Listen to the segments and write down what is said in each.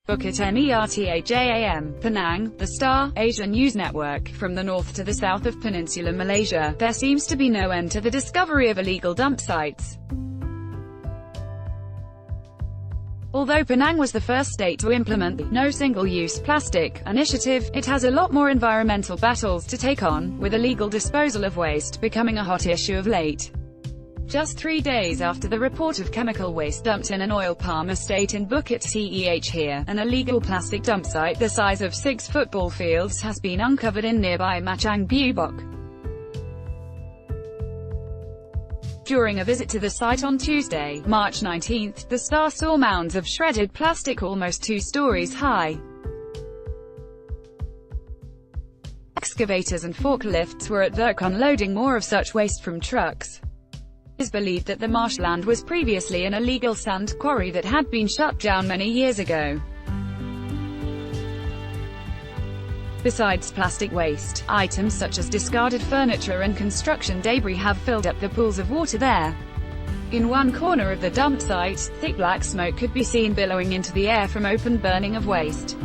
BUKIT MERTAJAM, Penang, the Star, Asia News Network. From the north to the south of Peninsular Malaysia, there seems to be no end to the discovery of illegal dump sites. Although Penang was the first state to implement the No Single-Use Plastic initiative, it has a lot more environmental battles to take on, with illegal disposal of waste becoming a hot issue of late. Just 3 days after the report of chemical waste dumped in an oil palm estate in Bukit here, an illegal plastic dump site the size of 6 football fields has been uncovered in nearby Machang Bubok. During a visit to the site on Tuesday, March 19, the Star saw mounds of shredded plastic almost 2 stories high. Excavators and forklifts were at work unloading more of such waste from trucks. It is believed that the marshland was previously an illegal sand quarry that had been shut down many years ago. Besides plastic waste, items such as discarded furniture and construction debris have filled up the pools of water there. In one corner of the dump site, thick black smoke could be seen billowing into the air from open burning of waste.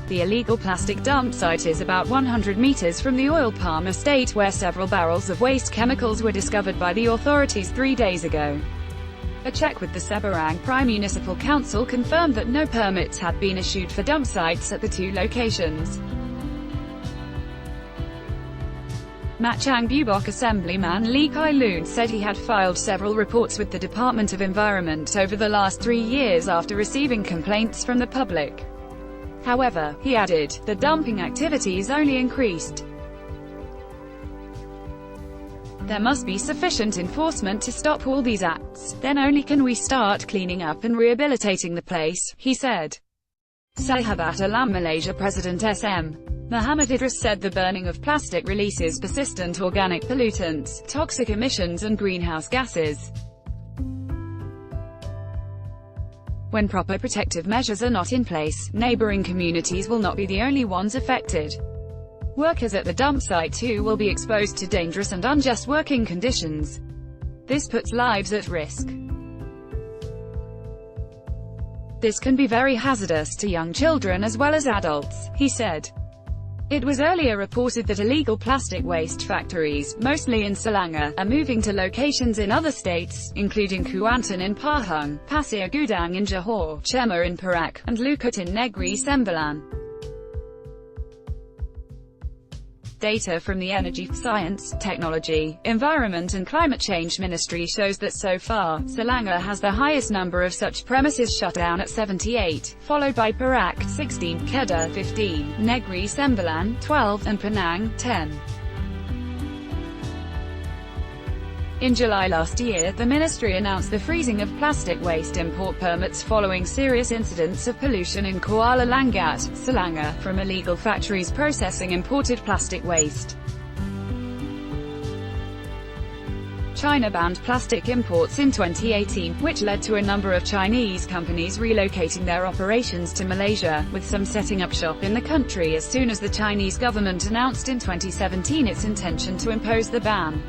The illegal plastic dump site is about 100 meters from the oil palm estate, where several barrels of waste chemicals were discovered by the authorities 3 days ago. A check with the Seberang Prime Municipal Council confirmed that no permits had been issued for dump sites at the 2 locations. Machang Bubok Assemblyman Lee Kai Loon said he had filed several reports with the Department of Environment over the last 3 years after receiving complaints from the public. However, he added, the dumping activities only increased. There must be sufficient enforcement to stop all these acts, then only can we start cleaning up and rehabilitating the place, he said. Sahabat Alam Malaysia President SM. Muhammad Idris said the burning of plastic releases persistent organic pollutants, toxic emissions and greenhouse gases. When proper protective measures are not in place, neighboring communities will not be the only ones affected. Workers at the dump site too will be exposed to dangerous and unjust working conditions. This puts lives at risk. This can be very hazardous to young children as well as adults, he said. It was earlier reported that illegal plastic waste factories, mostly in Selangor, are moving to locations in other states, including Kuantan in Pahang, Pasir Gudang in Johor, Chema in Perak, and Lukut in Negri Sembilan. Data from the Energy, Science, Technology, Environment and Climate Change Ministry shows that so far, Selangor has the highest number of such premises shut down at 78, followed by Perak 16, Kedah 15, Negri Sembilan 12, and Penang 10. In July last year, the ministry announced the freezing of plastic waste import permits following serious incidents of pollution in Kuala Langat, Selangor, from illegal factories processing imported plastic waste. China banned plastic imports in 2018, which led to a number of Chinese companies relocating their operations to Malaysia, with some setting up shop in the country as soon as the Chinese government announced in 2017 its intention to impose the ban.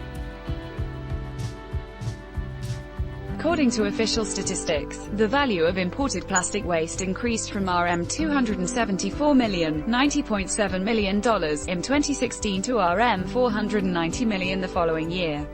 According to official statistics, the value of imported plastic waste increased from RM274 million ($90.7 million) in 2016 to RM490 million the following year.